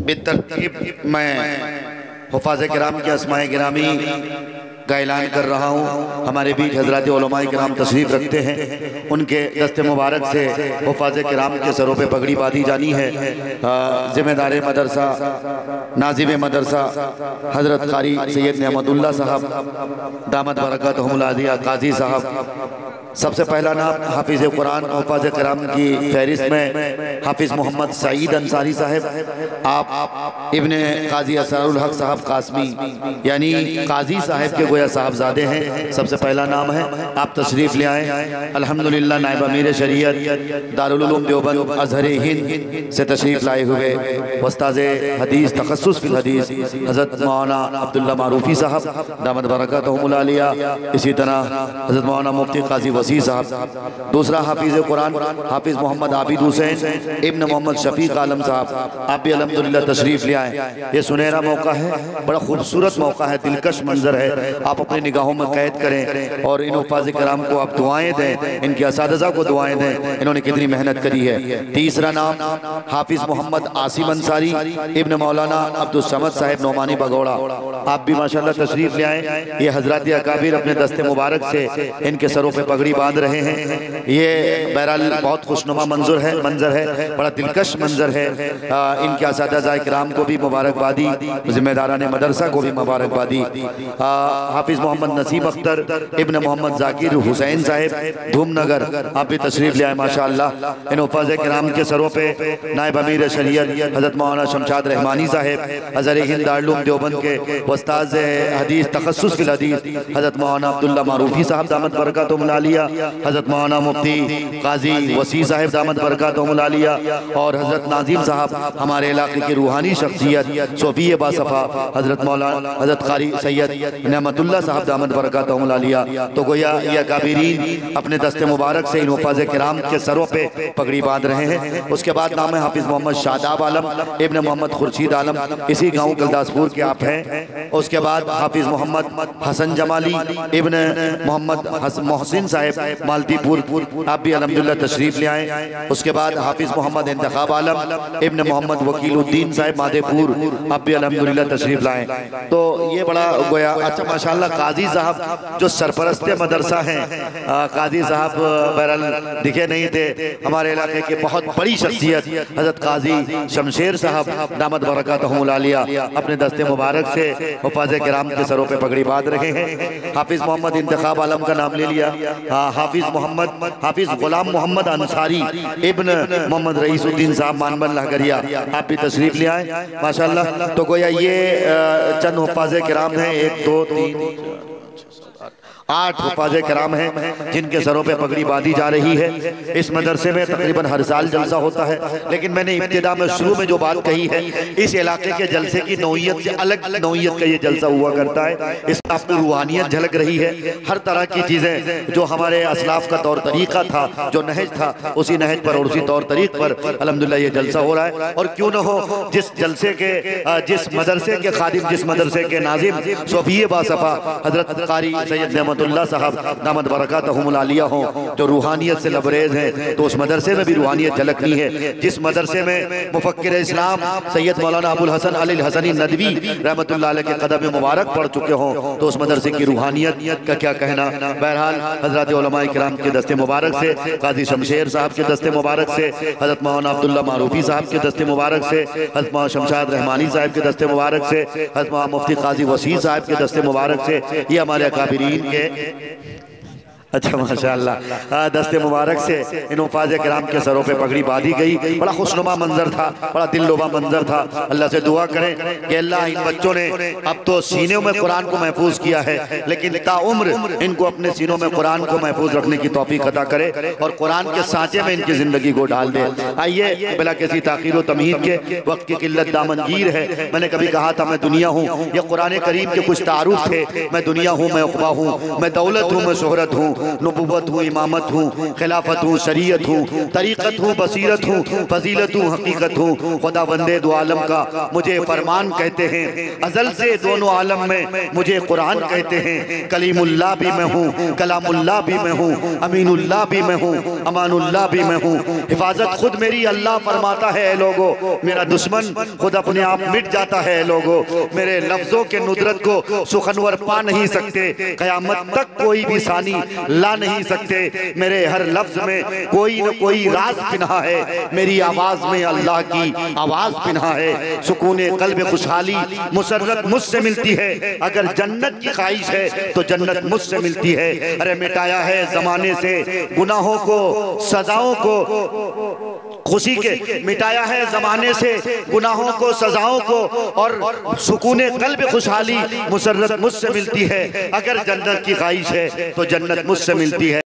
बेतरतीब मैं हुफ़ाज़ किराम के अस्माए गिरामी का ऐलान कर रहा हूँ। हमारे बीच हज़रात उलमाए किराम तशरीफ़ रखते हैं, उनके दस्ते मुबारक से हुफ़ाज़ किराम के सरों पे पगड़ी बांधी जानी है। ज़िम्मेदार मदरसा नाज़िम मदरसा हज़रत क़ारी सैयद नेमतुल्लाह साहब दामद बरकतहुमुल आलिया काजी साहब। सबसे पहला नाम हाफिज़ कुरान हुफ़ाज़ किराम की फहरिस्त में हाफिज़ मोहम्मद सईद अंसारी साहब, आप इब्ने काजी असरारुल हक साहब कासमी यानी काजी साहब के गोया साहबजादे हैं। सबसे पहला नाम है, आप तशरीफ़ ले आए। अल्हम्दुलिल्लाह नायब अमीर शरीयत दारुल उलूम देवबंद अज़हर हिंद से तशरीफ़ लाए हुए उस्ताज़ हदीस तखस्सुस फिल हदीस हज़रत मौलाना अब्दुल्ला मारूफ़ी साहब दामद बरकतहुमुल आलिया, इसी तरह हज़रत मौलाना मुफ्ती काजी वसी साहब। दूसरा हाफिज़ कुरान हाफिज़ मोहम्मद आबिद हुसैन इब्न मोहम्मद शफीक आलम साहब, आप भी अल्हम्दुलिल्लाह तशरीफ़ ले आए। ये सुनहरा मौका है, बड़ा खूबसूरत मौका है, दिलकश मंजर है, आप अपनी निगाहों में कैद करें और इन हुफ़ाज़ किराम को आप दुआएं दें, इनके असातिज़ा को दुआएं दें, इन्होंने कितनी मेहनत करी है। तीसरा नाम हाफिज़ मोहम्मद आसिम अंसारी इब्न मौलाना अब्दुल समद साहब नोमानी बगौड़ा, आप भी माशाअल्लाह तशरीफ़ ले आए। ये हज़रात अकाबिर अपने दस्ते मुबारक से इनके सरों पर पगड़ी बांध रहे हैं। ये बहरहाल बहुत खुशनुमा मंजर है, बड़ा दिलकश मंजर है। इनके असातिज़ा किराम को भी मुबारकबादी, ज़िम्मेदारान मदरसा को भी मुबारकबादी। हाफिज़ मोहम्मद नसीम अख्तर इब्न मोहम्मद जाकिर हुसैन साहब धूमनगर, आप भी तशरीफ़ ले आए माशाअल्लाह। इन हुफ़ाज़ किराम के सरों पे नायब अमीर शरीयत हज़रत मौलाना शमशाद रहमानी साहब अज़हर हिंद दारुल उलूम देवबंद के उस्ताज़ हदीस तखस्सुस फिल हदीस हज़रत मौलाना अब्दुल्ला मारूफ़ी साहब दामद बरकतहुमुल आलिया, हज़रत मौलाना मुफ्ती काजी वसी साहब दामद बरकतहुमुल आलिया और हज़रत नाज़िम साहब हमारे इलाके की रूहानी शख्सियत सोफ़ी बासफ़ा हज़रत मौलाना हज़रत क़ारी सैयद नेमतुल्लाह साहब दामद बरकतहुमुल आलिया। तो गोया ये काबिरीन अपने दस्ते मुबारक से इन हुफ़ाज़ किराम के सरों पे पगड़ी बांध रहे हैं। उसके बाद नाम है हाफिज़ मोहम्मद शादाब आलम इब्न मोहम्मद खुर्शीद आलम, इसी गाँव गुलदासपुर के आप हैं। उसके बाद हाफिज़ मोहम्मद हसन जमाली इब्न मोहम्मद मोहसिन साहब मालतीपुर, आप भी अल्हम्दुलिल्लाह तशरीफ़ ले आए। उसके बाद हाफिज़ मोहम्मद इंतखाब आलम इब्न मोहम्मद वकीलुद्दीन साहब मादेपुर, आप भी अल्हम्दुलिल्लाह तशरीफ़ लाए। तो ये बड़ा गोया अच्छा माशाअल्लाह काजी साहब जो सरपरस्ते मदरसा हैं, काजी साहब बहरहाल दिखे नहीं थे, हमारे इलाके के बहुत बड़ी शख्सियत हज़रत काजी शमशेर साहब दामद बरकतहुमुल आलिया अपने दस्ते मुबारक से हुफ़ाज़ किराम के सरों पे पगड़ी बांध रहे हैं। हाफिज़ मोहम्मद इंतखाब आलम का नाम ले लिया, हाफिज़ गुलाम मोहम्मद अंसारी इब्न मोहम्मद रईसुद्दीन साहब मानबन लहगरिया, आप भी तशरीफ़ ले आए माशाअल्लाह। तो गोया ये चंद हुफ़ाज़ किराम हैं, 1 2 3 8 हुफ़ाज़ किराम हैं जिनके सरों पे पगड़ी बांधी जा रही है। इस मदरसे में तकरीबन हर साल जलसा होता है, लेकिन मैंने इब्तिदा में शुरू में जो बात कही है, इस इलाके के जलसे की नौइयत से अलग नौइयत का ये जलसा हुआ करता है। इसमें आपको रूहानियत झलक रही है, हर तरह की चीज़ें जो हमारे असलाफ का तौर तरीक़ा था, जो नहज था, उसी नहज पर और उसी तौर तरीक़ पर अल्हम्दुलिल्लाह ये जलसा हो रहा है। और क्यों न हो, जिस जलसे के जिस मदरसे के खादिम, जिस मदरसे के नाज़िम सोफ़ी बासफ़ा हज़रत क़ारी सैयद नेमतुल्लाह साहब दामद बरकतहुमुल आलिया हो, जो रूहानियत से लबरेज हैं, तो उस मदरसे में भी रूहानियत झलकनी है। जिस मदरसे में मुफक्किर इस्लाम सैयद मौलाना अबुल हसन अली हसनी नदवी रहमतुल्लाह अलैह के कदम मुबारक पढ़ चुके हों, तो उस मदरसे की रूहानियत का क्या कहना। बहरहाल हज़रात उलमाए किराम के दस्ते मुबारक से, काजी शमशेर साहब के दस्ते मुबारक से, हज़रत मौलाना अब्दुल्ला मारूफ़ी साहब के दस्ते मुबारक से, हज़रत मौलाना शमशाद रहमानी साहब के दस्ते मुबारक से, हज़रत मौलाना मुफ्ती काजी वसी साहब के दस्ते मुबारक से, ये हमारे अकाबिरीन के अच्छा माशाअल्लाह दस्ते मुबारक से इन हुफ़ाज़ किराम के सरों पे पगड़ी बांधी गई। बड़ा खुशनुमा मंजर था, बड़ा दिललुबा मंजर था। अल्लाह से दुआ करें कि अल्लाह इन बच्चों ने अब तो सीनों में कुरान को महफूज किया है, लेकिन ताउम्र इनको अपने सीनों में कुरान को महफूज रखने की तौफीक अता करे और कुरान के सांचे में इनकी ज़िंदगी को डाल दे। आइए बिला किसी ताख़ीर व तमहीद के, वक्त की किल्लत दामनगीर है, मैंने कभी कहा था मैं दुनिया हूँ, ये कुरान करीम के कुछ तारुफ थे। मैं दुनिया हूँ, मैं उक़बा हूँ, मैं दौलत हूँ, मैं शोहरत हूँ, नबुव्वत हूँ, इमामत हूँ, खिलाफत हूँ, शरीयत हूँ, तरीक़त हूँ, बसीरत हूँ, फजीलत हूँ, हकीकत हूँ। खुदा बंदे दो आलम का मुझे फरमान कहते हैं, अज़ल से दोनों आलम में मुझे कुरान कहते हैं। कलीमुल्लाह भी मैं हूँ, कलामुल्लाह भी मैं हूँ, अमीनुल्लाह भी मैं हूँ, अमानुल्लाह भी मैं हूँ। हिफाजत खुद मेरी अल्लाह फरमाता है लोगो, मेरा दुश्मन खुद अपने आप मिट जाता है लोगो। मेरे लफ्जों के नुदरत को सुखनवर पा नहीं सकते, कयामत तक कोई भी सानी ला नहीं सकते। मेरे हर लफ्ज में कोई न कोई राज पिन्हा है, मेरी आवाज में अल्लाह की आवाज पिन्हा है। सुकूने कल्ब खुशहाली मुसर्रत मुझसे मिलती है, अगर जन्नत की ख्वाहिश है तो जन्नत मुझसे मिलती है। अरे मिटाया है जमाने से गुनाहों को, सजाओं को, खुशी के मिटाया है जमाने से गुनाहों को, सजाओं को, और सुकूने कल्ब खुशहाली मुसर्रत मुझसे मिलती है। अगर जन्नत की ख्वाहिश है तो जन्नत मुझसे मिलती है।